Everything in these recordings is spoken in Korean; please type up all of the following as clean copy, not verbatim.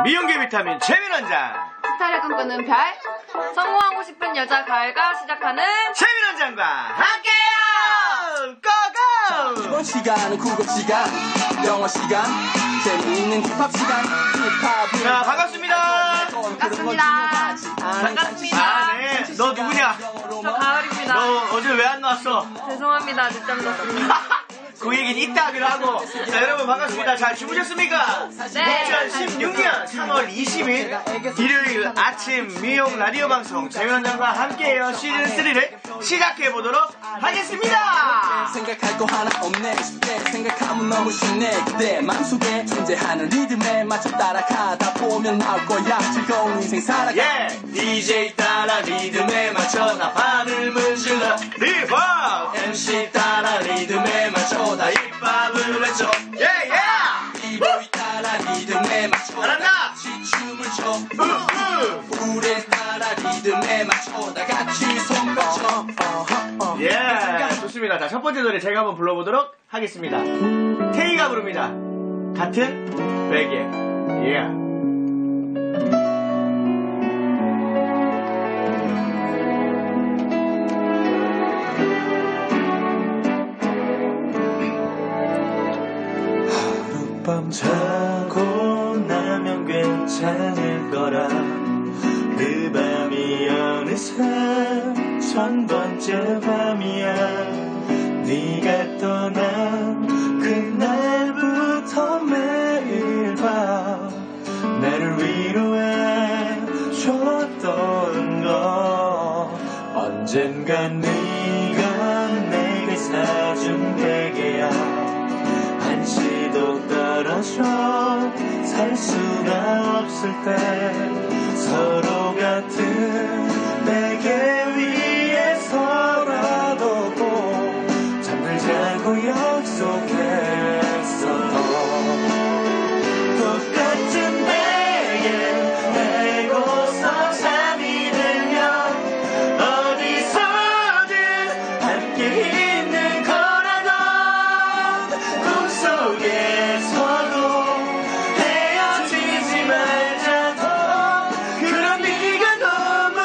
미용계 비타민 최민원장 스타를 꿈꾸는 별 성공하고 싶은 여자 가을가 시작하는 최민원장과 함께요. 고고. 이번 시간은 국어 시간, 영어 시간, 재미있는 힙합 시간. 자, 반갑습니다. 반갑습니다. 반갑습니다. 네. 너 누구냐? 저 가을입니다. 너 어제 왜 안 나왔어? 죄송합니다. 늦잠 잤습니다. 그 얘기는 이따 하기로 하고. 자, 여러분 반갑습니다. 잘 주무셨습니까? 네. 2016년 3월 20일 일요일 아침 미용 라디오 방송 최민원장과 함께해요 시즌3를 시작해보도록 하겠습니다. 생각할 거 하나 없네. 쉽게 생각하면 너무 쉽네. 그대 맘속에 존재하는 리듬에 맞춰 따라가다 보면 나올 거야. 즐거운 인생 살아가. 예, DJ 따라 리듬에 맞춰 나 발음을 질러 힙합 MC 따라 리듬에 맞춰 나 힙합을 외쳐 예예 비보이 따라 리듬에 맞춰 잘한다. 춤을 춰. 우리 따라 리듬에 맞춰 다 같이 손 뻗쳐. 예, 좋습니다. 자, 첫 번째 노래 제가 한번 불러보도록 하겠습니다. 테이가 부릅니다. 같은 베개. 예. 밤 자고 나면 괜찮을 거라. 그 밤이 어느새 천 번째 밤이야. 네가 떠난 그날부터 매일 밤 나를 위로해 줬던 거. 언젠가 네가 내게 사준 베개야. 한시도 떨어져 살 수가 없을 때 서로 같은 베개 위에서라도 꼭 잠들자고 약속했어. 똑같은 베개 메고서 잠이 들면 어디서든 함께 있는 거라고. 꿈속에서도 헤어지지 말자고. 그런 네가 너무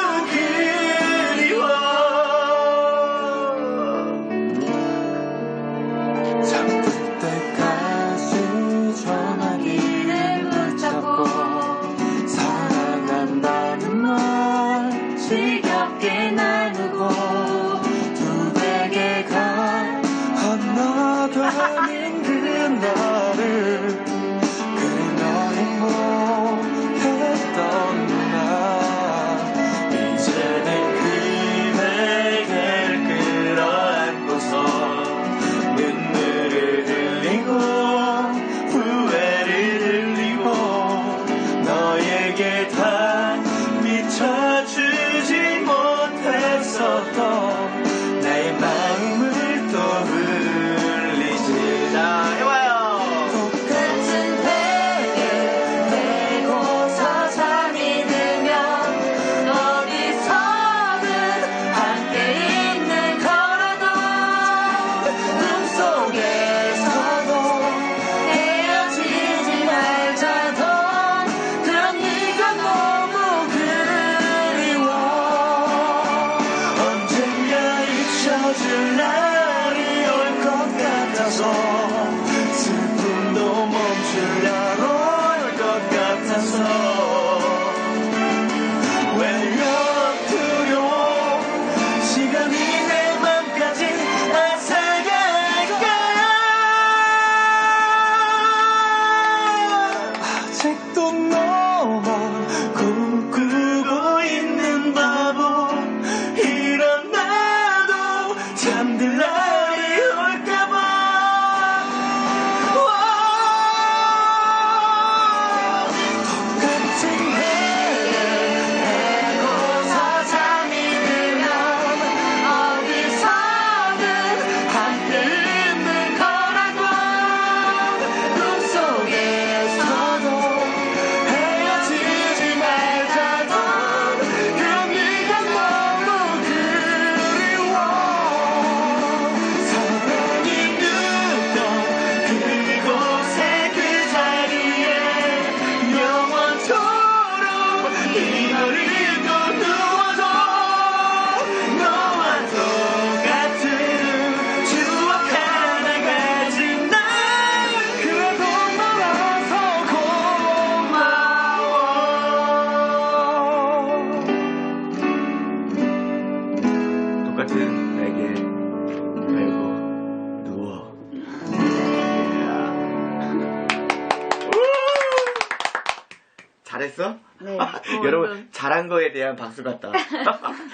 잘했어? 네. 여러분 잘한 거에 대한 박수 같다.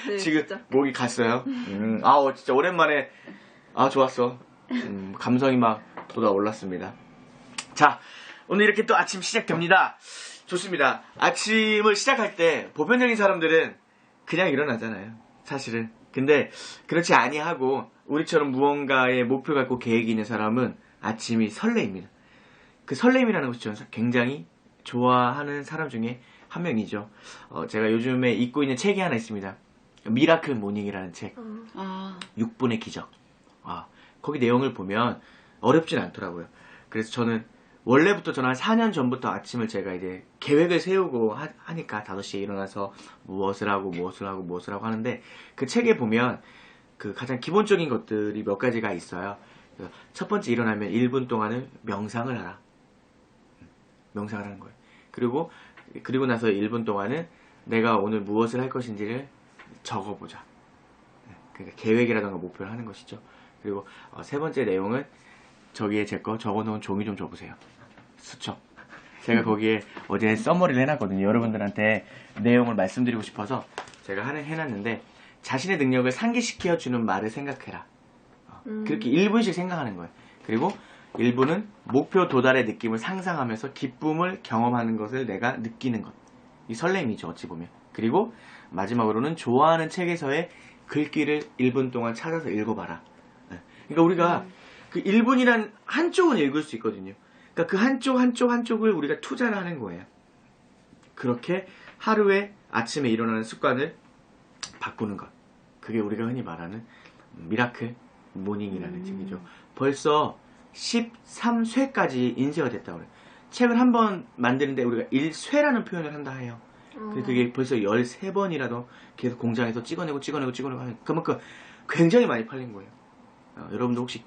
네, 지금 진짜. 목이 갔어요. 진짜 오랜만에 좋았어. 감성이 막 돋아올랐습니다. 자, 오늘 이렇게 또 아침 시작됩니다. 좋습니다. 아침을 시작할 때 보편적인 사람들은 그냥 일어나잖아요. 사실은. 근데 그렇지 아니하고 우리처럼 무언가의 목표가 있고 계획이 있는 사람은 아침이 설레입니다. 그 설렘이라는 것이 저는 굉장히 좋아하는 사람 중에 한 명이죠. 제가 요즘에 읽고 있는 책이 하나 있습니다. 미라클 모닝이라는 책. 6분의 기적. 거기 내용을 보면 어렵진 않더라고요. 그래서 저는 원래부터 저는 한 4년 전부터 아침을 제가 이제 계획을 세우고 하니까 5시에 일어나서 무엇을 하고 하는데 그 책에 보면 그 가장 기본적인 것들이 몇 가지가 있어요. 첫 번째 일어나면 1분 동안은 명상을 하라. 명상을 하는 거예요. 그리고 나서 1분 동안은 내가 오늘 무엇을 할 것인지를 적어보자. 그러니까 계획이라던가 목표를 하는 것이죠. 그리고 세 번째 내용은 저기에 제 거 적어놓은 종이 좀 줘보세요. 수첩. 제가 거기에 어제 써머리를 해놨거든요. 여러분들한테 내용을 말씀드리고 싶어서 제가 해놨는데 자신의 능력을 상기시켜주는 말을 생각해라. 그렇게 1분씩 생각하는 거예요. 그리고 1분은 목표 도달의 느낌을 상상하면서 기쁨을 경험하는 것을 내가 느끼는 것. 이 설렘이죠, 어찌 보면. 그리고 마지막으로는 좋아하는 책에서의 글귀를 1분 동안 찾아서 읽어봐라. 그러니까 우리가 그 1분이란 한쪽은 읽을 수 있거든요. 그러니까 그 한쪽을 우리가 투자를 하는 거예요. 그렇게 하루에 아침에 일어나는 습관을 바꾸는 것. 그게 우리가 흔히 말하는 미라클 모닝이라는 책이죠. 벌써 13쇄까지 인쇄가 됐다고 그래요. 책을 한 번 만드는데 우리가 1쇄라는 표현을 한다 해요. 그게 벌써 13번이라도 계속 공장에서 찍어내고 하면 그만큼 굉장히 많이 팔린 거예요. 여러분도 혹시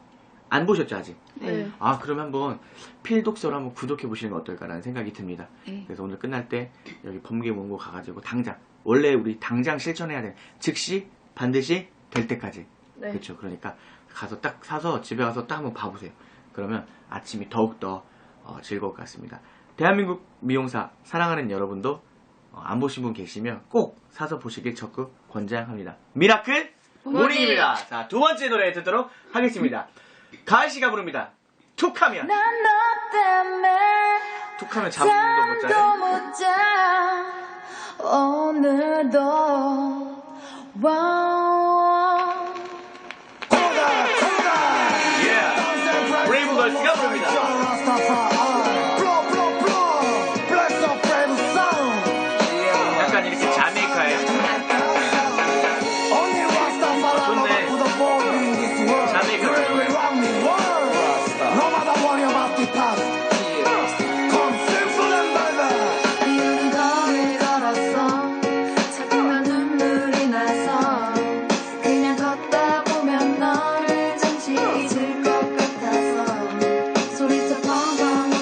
안 보셨죠 아직? 네. 그러면 한번 필독서를 한번 구독해 보시는 건 어떨까라는 생각이 듭니다. 네. 그래서 오늘 끝날 때 여기 범계문고 가가지고 당장 원래 우리 당장 실천해야 돼. 즉시 반드시 될 때까지. 네. 그렇죠. 그러니까 가서 딱 사서 집에 가서 딱 한번 봐보세요. 그러면 아침이 더욱더 즐거울 것 같습니다. 대한민국 미용사 사랑하는 여러분도 안 보신 분 계시면 꼭 사서 보시길 적극 권장합니다. 미라클 모닝입니다. 자, 두 번째 노래 듣도록 하겠습니다. 가을씨가 부릅니다. 툭하면. 난 너 때문에 툭하면 잠도 못 자요. 못 자. 오늘도 와우. 예. 브레이브걸스가 부릅니다. 약간 이렇게 자메이카예요. 좋네. 자메이카가 좋아요. 이런 거리를 걸었어. 자꾸만 눈물이 나서 그냥 걷다 보면 너를 잠시 잊을 것 같아서 소리쳐 펑펑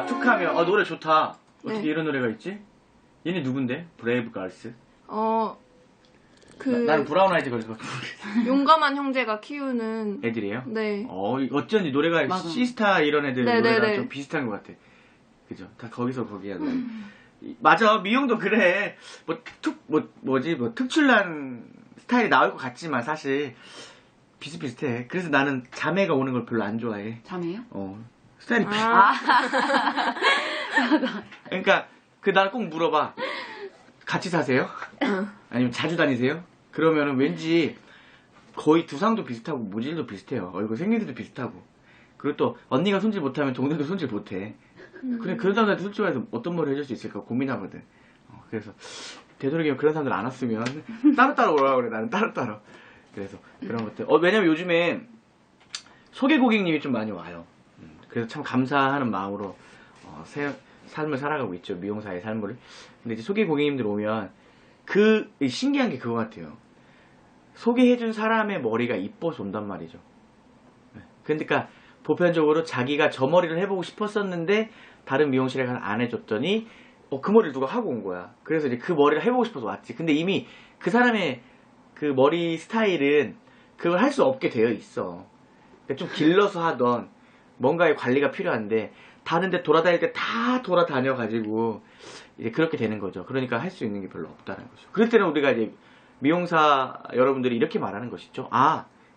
막 툭하면 노래 좋다. 어떻게 네. 이런 노래가 있지? 얘네 누군데? 브레이브 걸스. 나는 브라운 아이즈 걸스 같은 용감한 형제가 키우는 애들이에요. 네. 어쩐지 노래가 맞아. 시스타 이런 애들 네네네. 노래랑 좀 비슷한 것 같아. 그죠? 다 거기서 거기야. 맞아. 미용도 그래. 특출난 스타일이 나올 것 같지만 사실 비슷비슷해. 그래서 나는 자매가 오는 걸 별로 안 좋아해. 자매요? 스타일이 그러니까 나를 꼭 물어봐. 같이 사세요? 아니면 자주 다니세요? 그러면은 왠지 거의 두상도 비슷하고 모질도 비슷해요. 얼굴 생긴데도 비슷하고. 그리고 또 언니가 손질 못하면 동생도 손질 못해. 그래 그런 사람들한테 솔직해서 어떤 머리 해줄 수 있을까 고민하거든. 그래서 되도록이면 그런 사람들 안 왔으면 따로따로 오라고 그래. 나는 따로따로. 그래서 그런 것들. 왜냐면 요즘에 소개 고객님이 좀 많이 와요. 그래서 참 감사하는 마음으로 삶을 살아가고 있죠. 미용사의 삶을. 근데 이제 소개 고객님들 오면 신기한 게 그거 같아요. 소개해준 사람의 머리가 이뻐서 온단 말이죠. 그러니까 보편적으로 자기가 저 머리를 해보고 싶었었는데 다른 미용실에 가서 안 해줬더니 그 머리를 누가 하고 온 거야. 그래서 이제 그 머리를 해보고 싶어서 왔지. 근데 이미 그 사람의 그 머리 스타일은 그걸 할 수 없게 되어 있어. 그러니까 좀 길러서 하던 뭔가의 관리가 필요한데 다른 데 돌아다닐 때 다 돌아다녀가지고 이제 그렇게 되는 거죠. 그러니까 할 수 있는 게 별로 없다는 거죠. 그럴 때는 우리가 이제 미용사 여러분들이 이렇게 말하는 것이죠.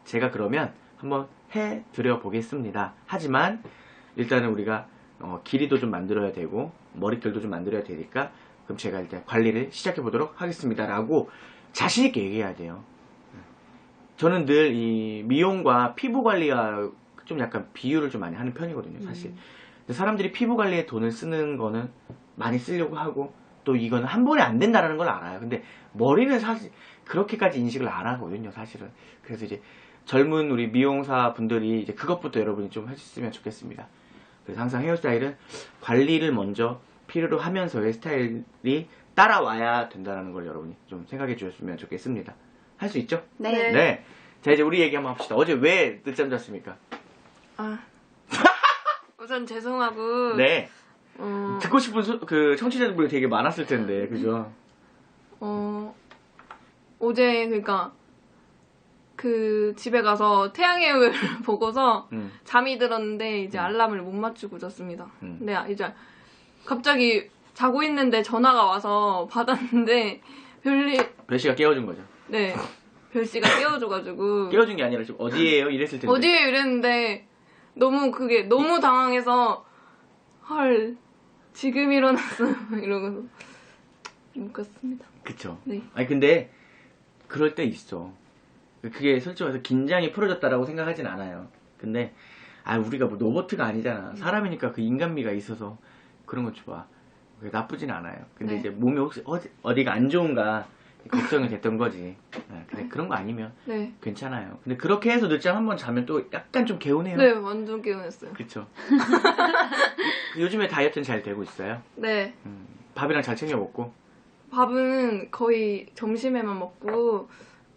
제가 그러면 한번 해드려 보겠습니다. 하지만 일단은 우리가 길이도 좀 만들어야 되고 머릿결도 좀 만들어야 되니까 그럼 제가 일단 관리를 시작해 보도록 하겠습니다. 라고 자신 있게 얘기해야 돼요. 저는 늘 이 미용과 피부 관리와 좀 약간 비유를 좀 많이 하는 편이거든요. 사실. 근데 사람들이 피부 관리에 돈을 쓰는 거는 많이 쓰려고 하고 또 이거는 한 번에 안 된다라는 걸 알아요. 근데 머리는 사실 그렇게까지 인식을 안 하거든요. 사실은. 그래서 이제 젊은 우리 미용사 분들이 이제 그것부터 여러분이 좀 해주시면 좋겠습니다. 그래서 항상 헤어스타일은 관리를 먼저 필요로 하면서의 스타일이 따라와야 된다는 걸 여러분이 좀 생각해 주셨으면 좋겠습니다. 할 수 있죠? 네. 네. 자, 이제 우리 얘기 한번 합시다. 어제 왜 늦잠 잤습니까? 우선 죄송하고 네. 듣고 싶은 청취자분들이 되게 많았을 텐데, 그죠? 어제 그러니까 그 집에 가서 태양의 후예를 보고서 잠이 들었는데 이제 알람을 못 맞추고 잤습니다. 근데 이제 갑자기 자고 있는데 전화가 와서 받았는데 별씨가 깨워준 거죠. 네. 별씨가 깨워줘가지고 깨워준 게 아니라 지금 어디에요? 이랬을 텐데. 어디에 이랬는데 그게 너무 당황해서 헐 지금 일어났어 이러면서 못 갔습니다. 그쵸. 네. 아니 근데 그럴 때 있어. 그게 솔직히 말해서 긴장이 풀어졌다라고 생각하진 않아요. 근데 우리가 뭐 로봇가 아니잖아. 사람이니까 그 인간미가 있어서 그런 거 좋아. 그게 나쁘진 않아요. 근데 네. 이제 몸이 혹시 어디가 안 좋은가 걱정이 됐던 거지. 근데 그런 거 아니면 네. 괜찮아요. 근데 그렇게 해서 늦잠 한번 자면 또 약간 좀 개운해요. 네, 완전 개운했어요. 그쵸. 요즘에 다이어트는 잘 되고 있어요? 네. 밥이랑 잘 챙겨 먹고? 밥은 거의 점심에만 먹고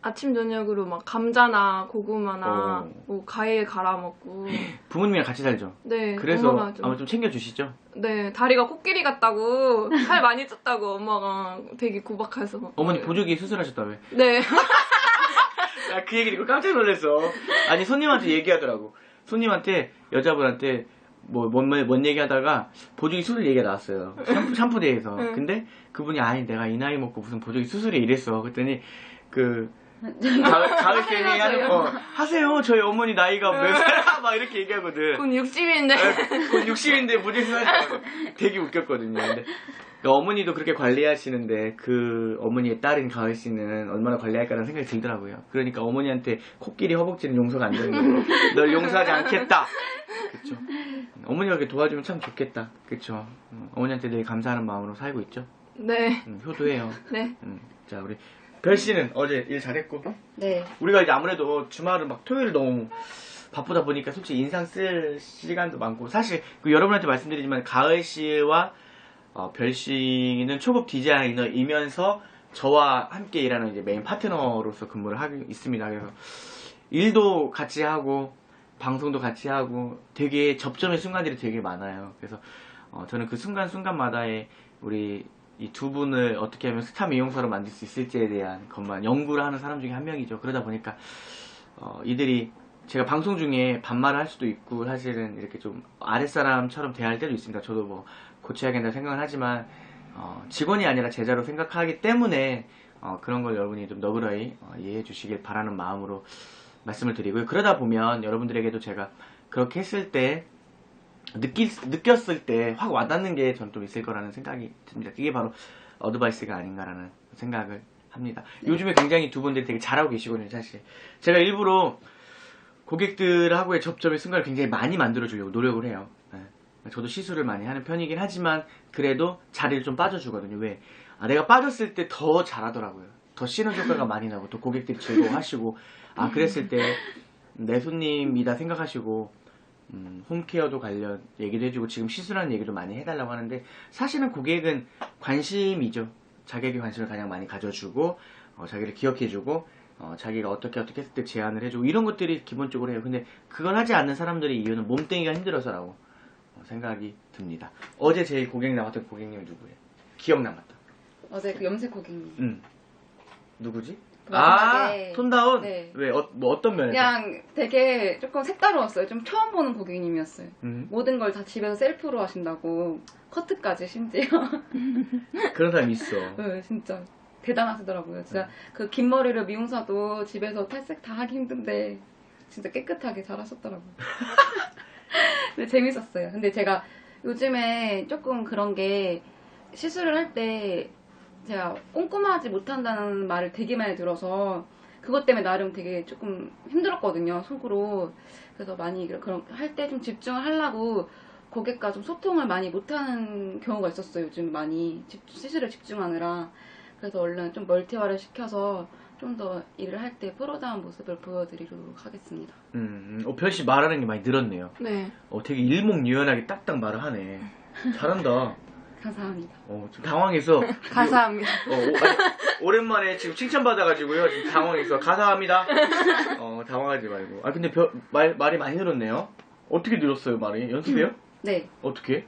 아침 저녁으로 막 감자나 고구마나 뭐 과일 갈아 먹고. 부모님이랑 같이 살죠? 네. 그래서 엄마가 아마 좀 챙겨주시죠? 네, 다리가 코끼리 같다고 살 많이 쪘다고 엄마가 되게 구박해서. 어머니 보조기 수술하셨다며? 네. 그 얘기 듣고 깜짝 놀랐어. 아니 손님한테 얘기하더라고. 손님한테 여자분한테 뭔 얘기하다가 보조기 수술 얘기가 나왔어요. 샴푸대에서. 근데 그분이 내가 이 나이 먹고 무슨 보조기 수술에 이랬어. 그랬더니 가을쌤이 하는 하세요. 저희 어머니 나이가 몇 살? 막 이렇게 얘기하거든. 곧 60인데. 곧 60인데 보조기 수술하시고 되게 웃겼거든요. 근데 어머니도 그렇게 관리하시는데 그 어머니의 딸인 가을 씨는 얼마나 관리할까라는 생각이 들더라고요. 그러니까 어머니한테 코끼리 허벅지는 용서가 안 되는 거고 널 용서하지 않겠다. 그쵸. 어머니가 그렇게 도와주면 참 좋겠다. 그쵸. 어머니한테 되게 감사하는 마음으로 살고 있죠. 네. 효도해요. 네. 자, 우리 별 씨는 어제 일 잘했고. 네. 우리가 이제 아무래도 주말은 막 토요일 너무 바쁘다 보니까 솔직히 인상 쓸 시간도 많고 사실 여러분한테 말씀드리지만 가을 씨와 별 씨는 초급 디자이너이면서 저와 함께 일하는 이제 메인 파트너로서 근무를 하고 있습니다. 그래서 일도 같이 하고 방송도 같이 하고 되게 접점의 순간들이 되게 많아요. 그래서 저는 그 순간순간마다의 우리 이 두 분을 어떻게 하면 스타 미용사로 만들 수 있을지에 대한 것만 연구를 하는 사람 중에 한 명이죠. 그러다 보니까 이들이 제가 방송 중에 반말을 할 수도 있고 사실은 이렇게 좀 아랫사람처럼 대할 때도 있습니다. 저도 뭐 고쳐야겠다 생각은 하지만 직원이 아니라 제자로 생각하기 때문에 그런 걸 여러분이 좀 너그러이 이해해 주시길 바라는 마음으로 말씀을 드리고요. 그러다 보면 여러분들에게도 제가 그렇게 했을 때 느꼈을 때 확 와닿는 게 전 좀 있을 거라는 생각이 듭니다. 그게 바로 어드바이스가 아닌가라는 생각을 합니다. 요즘에 굉장히 두 분들이 되게 잘하고 계시거든요, 사실. 제가 일부러 고객들하고의 접점의 순간을 굉장히 많이 만들어주려고 노력을 해요. 네. 저도 시술을 많이 하는 편이긴 하지만 그래도 자리를 좀 빠져주거든요. 왜? 내가 빠졌을 때 더 잘하더라고요. 더 시너지 효과가 많이 나고 또 고객들이 즐거워하시고 그랬을 때 내 손님이다 생각하시고 홈케어도 관련 얘기도 해주고 지금 시술하는 얘기도 많이 해달라고 하는데 사실은 고객은 관심이죠. 자기에게 관심을 가장 많이 가져주고 자기를 기억해주고 자기가 어떻게 했을 때 제안을 해주고 이런 것들이 기본적으로 해요. 근데 그걸 하지 않는 사람들의 이유는 몸뚱이가 힘들어서라고 생각이 듭니다. 어제 제일 고객 나왔던 고객님이 누구예요? 기억 남았다. 어제 그 염색 고객님. 누구지? 마지막에 톤다운? 네. 왜? 뭐 어떤 면에서? 그냥 되게 조금 색다르웠어요. 좀 처음 보는 고객님이었어요. 모든 걸 다 집에서 셀프로 하신다고 커트까지 심지어. 그런 사람 있어. 네, 진짜 대단하시더라고요. 진짜 그 긴 머리를 미용사도 집에서 탈색 다 하기 힘든데 진짜 깨끗하게 잘 하셨더라고요. 근데 재밌었어요. 근데 제가 요즘에 조금 그런 게 시술을 할 때 제가 꼼꼼하지 못한다는 말을 되게 많이 들어서 그것 때문에 나름 되게 조금 힘들었거든요, 속으로. 그래서 많이 그런 할 때 좀 집중을 하려고 고객과 좀 소통을 많이 못하는 경우가 있었어요, 요즘 많이. 시술에 집중하느라. 그래서 얼른 좀 멀티화를 시켜서 좀 더 일을 할 때 프로다운 모습을 보여드리도록 하겠습니다. 별씨 말하는 게 많이 늘었네요. 네. 되게 일목요연하게 딱딱 말을 하네. 잘한다. 감사합니다. 좀 당황해서. 감사합니다. 오랜만에 지금 칭찬받아가지고요. 지금 당황해서. 감사합니다. 당황하지 말고. 근데 말이 많이 늘었네요. 어떻게 늘었어요, 말이? 연습해요? 네. 어떻게?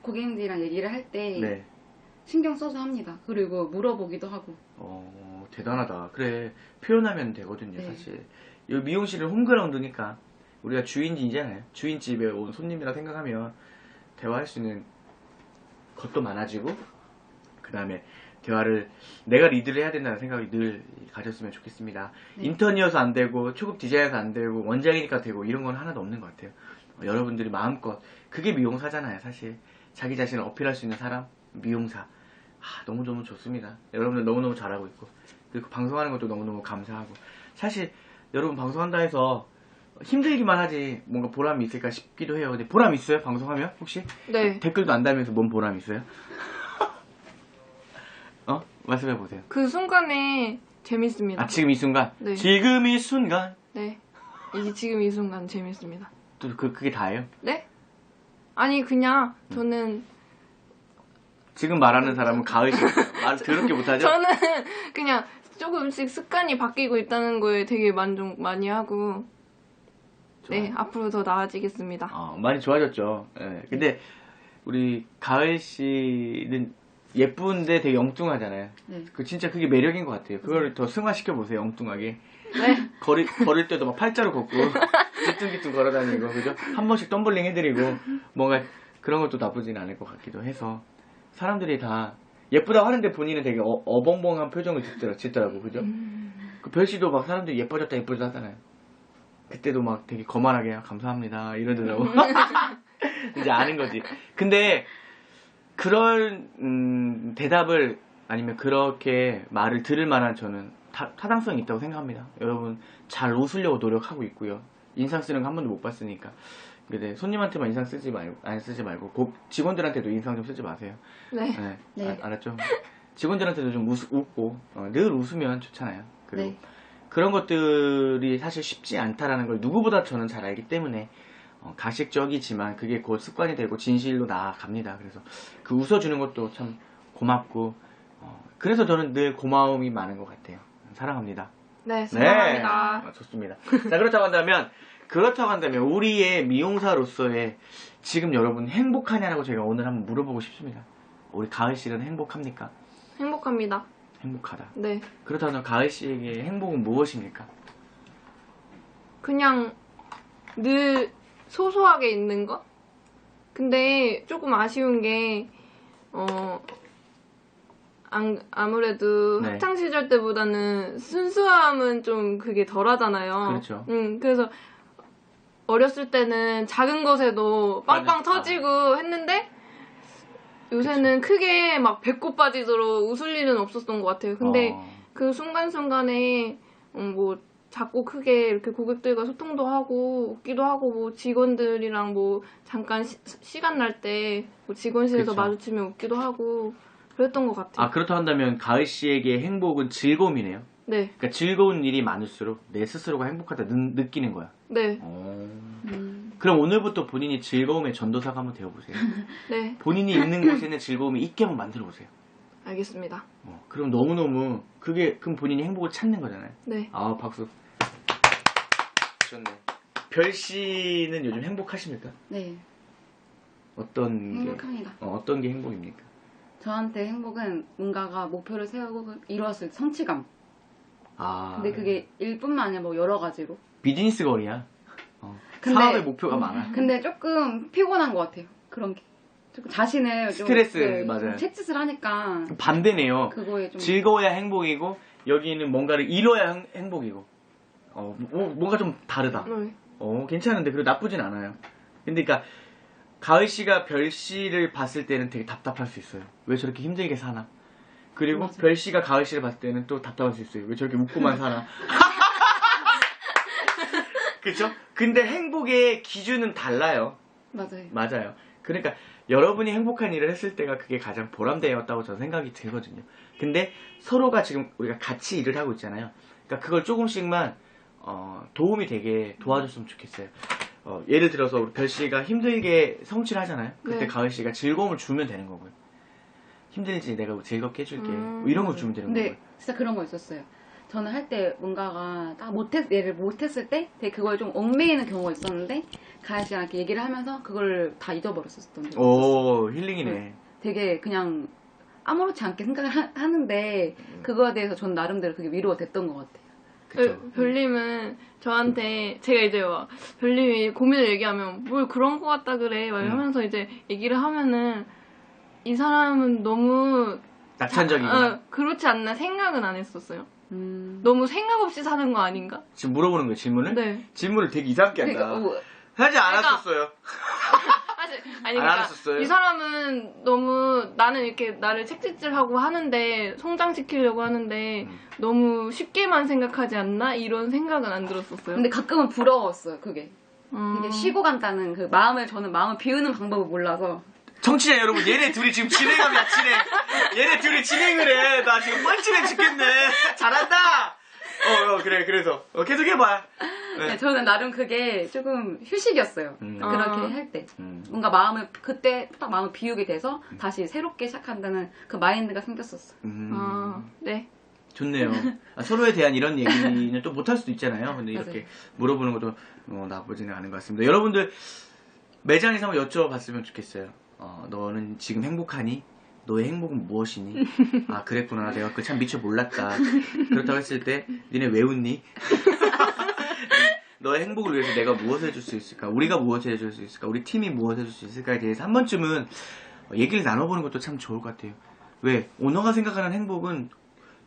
고객님들이랑 얘기를 할 때 네. 신경 써서 합니다. 그리고 물어보기도 하고. 대단하다. 그래. 표현하면 되거든요, 네. 사실. 여기 미용실은 홈그라운드니까 우리가 주인이잖아요. 주인집에 온 손님이라 생각하면 대화할 수 있는 것도 많아지고 그 다음에 대화를 내가 리드를 해야 된다는 생각이 늘 가졌으면 좋겠습니다. 네. 인턴이어서 안 되고 초급 디자이너서 안 되고 원장이니까 되고 이런 건 하나도 없는 것 같아요. 여러분들이 마음껏 그게 미용사잖아요. 사실 자기 자신을 어필할 수 있는 사람 미용사 너무너무 좋습니다. 여러분들 너무너무 잘하고 있고 그리고 방송하는 것도 너무너무 감사하고 사실 여러분 방송한다 해서 힘들기만 하지 뭔가 보람이 있을까 싶기도 해요. 근데 보람 있어요? 방송하면 혹시? 네. 댓글도 안 달면서 뭔 보람 있어요? 말씀해보세요. 그 순간에 재밌습니다. 지금 이 순간? 네. 지금 이 순간? 네. 지금 이 순간 재밌습니다. 또 그게 다예요? 네? 아니 그냥 저는 지금 말하는 사람은 가을씨 말 더럽게 못하죠? 저는 그냥 조금씩 습관이 바뀌고 있다는 거에 되게 만족 많이 하고 네 앞으로 더 나아지겠습니다. 많이 좋아졌죠. 네. 근데 우리 가을씨는 예쁜데 되게 엉뚱하잖아요. 네. 진짜 그게 매력인 것 같아요. 그걸 더 승화시켜보세요, 엉뚱하게. 네. 걸을 때도 막 팔자로 걷고, 뒤뚱뒤뚱 걸어다니고, 그죠? 한 번씩 덤블링 해드리고, 뭔가 그런 것도 나쁘진 않을 것 같기도 해서, 사람들이 다 예쁘다고 하는데 본인은 되게 어벙벙한 표정을 짓더라고, 그죠? 그 별씨도 막 사람들이 예뻐졌다 하잖아요. 그때도 막 되게 거만하게 감사합니다, 이러더라고. 이제 아는 거지. 근데, 그런 대답을 아니면 그렇게 말을 들을 만한 저는 타당성이 있다고 생각합니다. 여러분 잘 웃으려고 노력하고 있고요. 인상 쓰는 거 한 번도 못 봤으니까. 근데 손님한테만 인상 쓰지 말고 직원들한테도 인상 좀 쓰지 마세요. 네. 네. 알았죠? 직원들한테도 좀 웃고 늘 웃으면 좋잖아요. 그리고 네. 그런 것들이 사실 쉽지 않다라는 걸 누구보다 저는 잘 알기 때문에 가식적이지만 그게 곧 습관이 되고 진실로 나아갑니다. 그래서 그 웃어주는 것도 참 고맙고 그래서 저는 늘 고마움이 많은 것 같아요. 사랑합니다. 네, 사랑합니다. 좋습니다. 자, 그렇다고 한다면 그렇다고 한다면 우리의 미용사로서의 지금 여러분 행복하냐라고 제가 오늘 한번 물어보고 싶습니다. 우리 가을 씨는 행복합니까? 행복합니다. 행복하다. 네. 그렇다면 가을 씨에게 행복은 무엇입니까? 그냥 늘 소소하게 있는 것? 근데 조금 아쉬운 게, 아무래도 네. 학창시절 때보다는 순수함은 좀 그게 덜 하잖아요. 그렇죠. 그래서 어렸을 때는 작은 것에도 빵빵 맞아. 터지고 했는데, 요새는 크게 막 배꼽 빠지도록 웃을 일은 없었던 것 같아요. 근데 그 순간순간에 뭐 작고 크게 이렇게 고객들과 소통도 하고 웃기도 하고 뭐 직원들이랑 뭐 잠깐 시간 날 때 뭐 직원실에서 그쵸. 마주치면 웃기도 하고 그랬던 것 같아요. 그렇다고 한다면 가을 씨에게 행복은 즐거움이네요. 네, 그러니까 즐거운 일이 많을수록 내 스스로가 행복하다 느끼는 거야. 네, 그럼 오늘부터 본인이 즐거움의 전도사가 한번 되어보세요. 네, 본인이 있는 곳에는 즐거움이 있게 한번 만들어보세요. 알겠습니다. 그럼 너무너무 그럼 본인이 행복을 찾는 거잖아요. 네, 박수. 좋네. 별 씨는 요즘 행복하십니까? 네, 어떤 행복합니다. 어떤 게 행복입니까? 저한테 행복은 뭔가가 목표를 세우고 이루었을 때 성취감. 근데 그게 일뿐만 아니라 뭐 여러 가지로. 비즈니스 거리야. 근데- 사업의 목표가 많아. 근데 조금 피곤한 것 같아요. 그런 게. 조금 자신을 좀 스트레스, 좀 맞아요. 채찍을 하니까 반대네요. 그거에 좀 즐거워야 행복이고 여기는 뭔가를 이뤄야 행복이고. 뭔가 좀 다르다. 네. 괜찮은데 그래도 나쁘진 않아요. 근데 그러니까 가을 씨가 별 씨를 봤을 때는 되게 답답할 수 있어요. 왜 저렇게 힘들게 사나? 그리고 맞아요. 별 씨가 가을 씨를 봤을 때는 또 답답할 수 있어요. 왜 저렇게 웃고만 사나? 그쵸? 근데 행복의 기준은 달라요. 맞아요. 맞아요. 그러니까 여러분이 행복한 일을 했을 때가 그게 가장 보람되었다고 저는 생각이 들거든요. 근데 서로가 지금 우리가 같이 일을 하고 있잖아요. 그러니까 그걸 조금씩만 도움이 되게 도와줬으면 좋겠어요. 예를 들어서 우리 별 씨가 힘들게 성취를 하잖아요. 그때 네. 가을 씨가 즐거움을 주면 되는 거고요. 힘들지 내가 즐겁게 해줄게. 뭐 이런 걸 주면 되는 근데 거고요. 진짜 그런 거 있었어요. 저는 할 때 뭔가가 딱 얘를 못했을 때 되게 그걸 좀 얽매이는 경우가 있었는데 가연 씨랑 이렇게 얘기를 하면서 그걸 다 잊어버렸었던 적이 있었어요. 오 힐링이네. 네. 되게 그냥 아무렇지 않게 생각을 하는데 그거에 대해서 전 나름대로 그게 위로가 됐던 것 같아요. 그쵸? 별님은 저한테 제가 이제 막 별님이 고민을 얘기하면 뭘 그런 거 같다 그래 막 이러면서 이제 얘기를 하면은 이 사람은 너무 낙천적이구나. 그렇지 않나 생각은 안 했었어요. 너무 생각 없이 사는 거 아닌가? 지금 물어보는 거예요 질문을? 네. 질문을 되게 이상하게 한다. 그러니까 하지 않았었어요. 아니 안 그러니까 알았었어요? 이 사람은 너무 나는 이렇게 나를 책찍질하고 하는데 성장시키려고 하는데 너무 쉽게만 생각하지 않나 이런 생각은 안 들었었어요. 근데 가끔은 부러웠어요. 그게 되게 쉬고 간다는 그 저는 마음을 비우는 방법을 몰라서 청취자 여러분, 얘네 둘이 지금 진행하면 진행. 얘네 둘이 진행을 해. 나 지금 뻘쭘해 죽겠네. 잘한다. 그래. 그래서 계속 해봐. 네. 네, 저는 나름 그게 조금 휴식이었어요. 그렇게 할 때. 뭔가 그때 딱 마음을 비우게 돼서 다시 새롭게 시작한다는 그 마인드가 생겼었어요. 네. 좋네요. 서로에 대한 이런 얘기는 또 못할 수도 있잖아요. 근데 이렇게 맞아요. 물어보는 것도 나쁘지는 않은 것 같습니다. 여러분들 매장에서 한번 여쭤봤으면 좋겠어요. 너는 지금 행복하니? 너의 행복은 무엇이니? 그랬구나. 내가 그 참 미처 몰랐다. 그렇다고 했을 때 니네 왜 웃니? 너의 행복을 위해서 내가 무엇을 해줄 수 있을까? 우리가 무엇을 해줄 수 있을까? 우리 팀이 무엇을 해줄 수 있을까에 대해서 한 번쯤은 얘기를 나눠보는 것도 참 좋을 것 같아요. 왜? 오너가 생각하는 행복은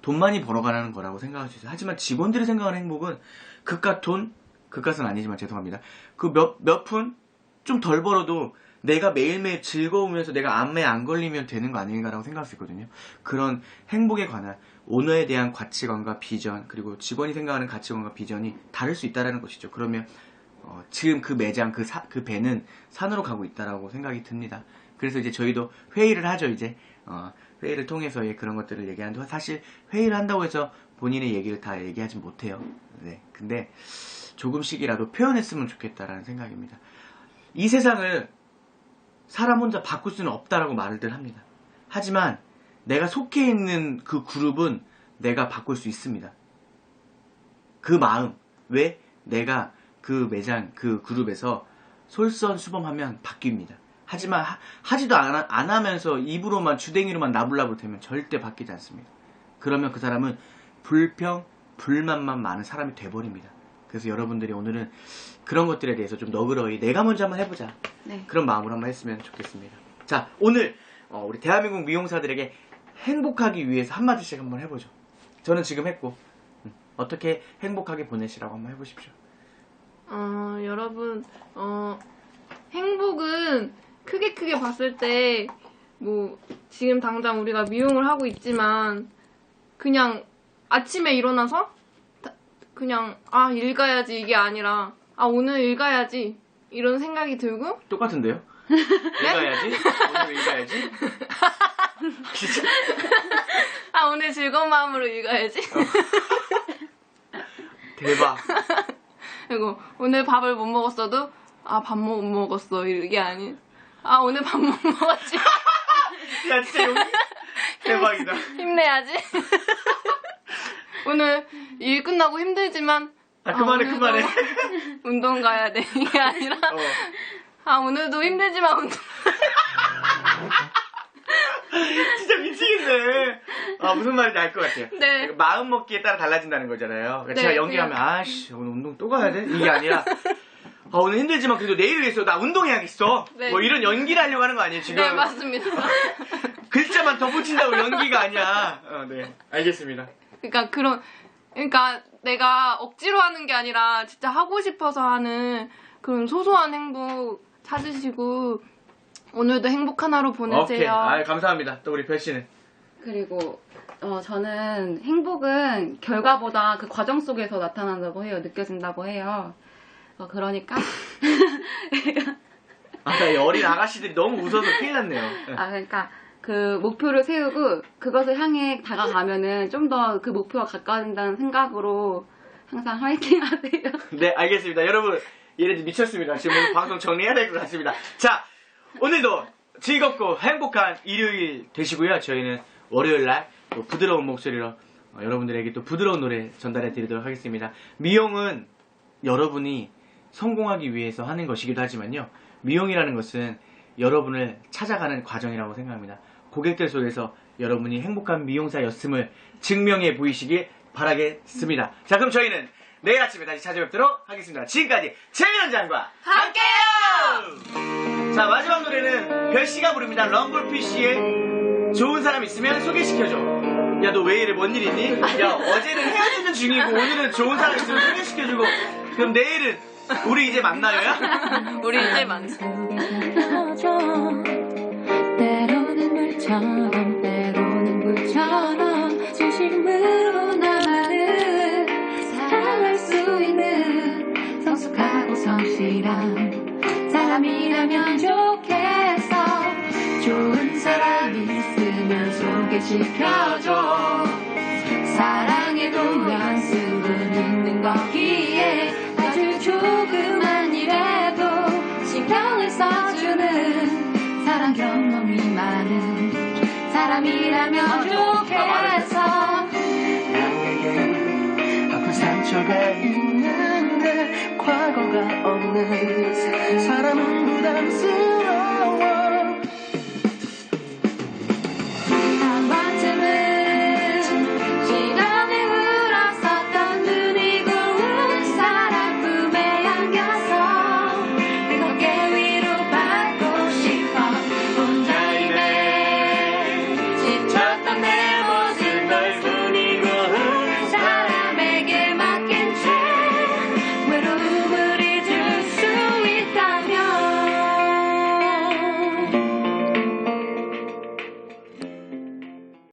돈 많이 벌어가는 거라고 생각할 수 있어요. 하지만 직원들이 생각하는 행복은 그깟은 아니지만 죄송합니다. 그 몇 푼 좀 덜 벌어도 내가 매일매일 즐거우면서 내가 암에 안 걸리면 되는 거 아닌가라고 생각할 수 있거든요. 그런 행복에 관한 오너에 대한 가치관과 비전, 그리고 직원이 생각하는 가치관과 비전이 다를 수 있다는 것이죠. 그러면 지금 그 매장, 그 배는 산으로 가고 있다라고 생각이 듭니다. 그래서 이제 저희도 회의를 하죠. 이제 회의를 통해서 그런 것들을 얘기하는데 사실 회의를 한다고 해서 본인의 얘기를 다 얘기하지 못해요. 네, 근데 조금씩이라도 표현했으면 좋겠다라는 생각입니다. 이 세상을 사람 혼자 바꿀 수는 없다라고 말들 합니다. 하지만 내가 속해 있는 그 그룹은 내가 바꿀 수 있습니다. 그 마음, 왜? 내가 그 매장, 그 그룹에서 솔선수범하면 바뀝니다. 하지만 하지도 안 하면서 입으로만 주댕이로만 나불나불 대면 절대 바뀌지 않습니다. 그러면 그 사람은 불만만 많은 사람이 돼버립니다. 그래서 여러분들이 오늘은 그런 것들에 대해서 좀 너그러이 내가 먼저 한번 해보자. 네. 그런 마음으로 한번 했으면 좋겠습니다. 자, 오늘 우리 대한민국 미용사들에게 행복하기 위해서 한마디씩 한번 해보죠. 저는 지금 했고 어떻게 행복하게 보내시라고 한번 해보십시오. 여러분, 행복은 크게 봤을 때, 뭐, 지금 당장 우리가 미용을 하고 있지만, 그냥 아침에 일어나서, 그냥, 일 가야지, 이게 아니라, 오늘 일 가야지, 이런 생각이 들고, 똑같은데요? 읽어야지? 오늘 읽어야지? 진짜? 오늘 즐거운 마음으로 읽어야지. 대박. 그리고 오늘 밥을 못 먹었어도 밥 못 먹었어 이게 아닌 오늘 밥 못 먹었지. 야 진짜 여기 대박이다. 힘내야지. 오늘 일 끝나고 힘들지만 그만해. 운동 가야 돼 이게 아니라 오늘도 힘들지만 운동. 진짜 미치겠네. 무슨 말인지 알 것 같아요. 네. 마음 먹기에 따라 달라진다는 거잖아요. 그러니까 제가 연기하면 오늘 운동 또 가야 돼? 이게 아니라 오늘 힘들지만 그래도 내일 위해서 나 운동해야겠어. 네. 뭐 이런 연기를 하려고 하는 거 아니에요 지금? 네 맞습니다. 글자만 덧붙인다고 연기가 아니야. 네 알겠습니다. 그러니까 내가 억지로 하는 게 아니라 진짜 하고 싶어서 하는 그런 소소한 행복 찾으시고 오늘도 행복한 하루 보내세요. 오케이. 감사합니다. 또 우리 별 씨는? 그리고 저는 행복은 결과보다 그 과정 속에서 나타난다고 해요. 느껴진다고 해요. 그러니까 나 어린 아가씨들이 너무 웃어서 큰일 났네요. 그러니까 그 목표를 세우고 그것을 향해 다가가면은 좀 더 그 목표가 가까워진다는 생각으로 항상 화이팅 하세요. 네, 알겠습니다. 여러분, 얘네들 미쳤습니다. 지금 오늘 방송 정리해야 될 것 같습니다. 자, 오늘도 즐겁고 행복한 일요일 되시고요. 저희는 월요일날 또 부드러운 목소리로 여러분들에게 또 부드러운 노래 전달해 드리도록 하겠습니다. 미용은 여러분이 성공하기 위해서 하는 것이기도 하지만요. 미용이라는 것은 여러분을 찾아가는 과정이라고 생각합니다. 고객들 속에서 여러분이 행복한 미용사였음을 증명해 보이시길 바라겠습니다. 자, 그럼 저희는 내일 아침에 다시 찾아뵙도록 하겠습니다. 지금까지 최민원장과 함께요! 자, 마지막 노래는 별씨가 부릅니다. 럼블피쉬의 좋은 사람 있으면 소개시켜줘. 야, 너 왜 이래? 뭔 일 있니? 야, 어제는 헤어지는 중이고 오늘은 좋은 사람 있으면 소개시켜주고 그럼 내일은 우리 이제 만나요야? 우리 이제 만나. 때로는 물처럼 때로는 불처럼 진심으로 나만을 사랑할 수 있는 성숙하고 성실한 사람이라면 좋겠어. 좋은 사람 있으면 소개시켜줘. 사랑에도 연습은 있는 거기에 아주 조그만 일에도 신경을 써주는 사랑 경험이 많은 사람이라면 좋겠어. 나에겐 아픈 상처가 있는데 과거가 없는 사람은 부담스러워.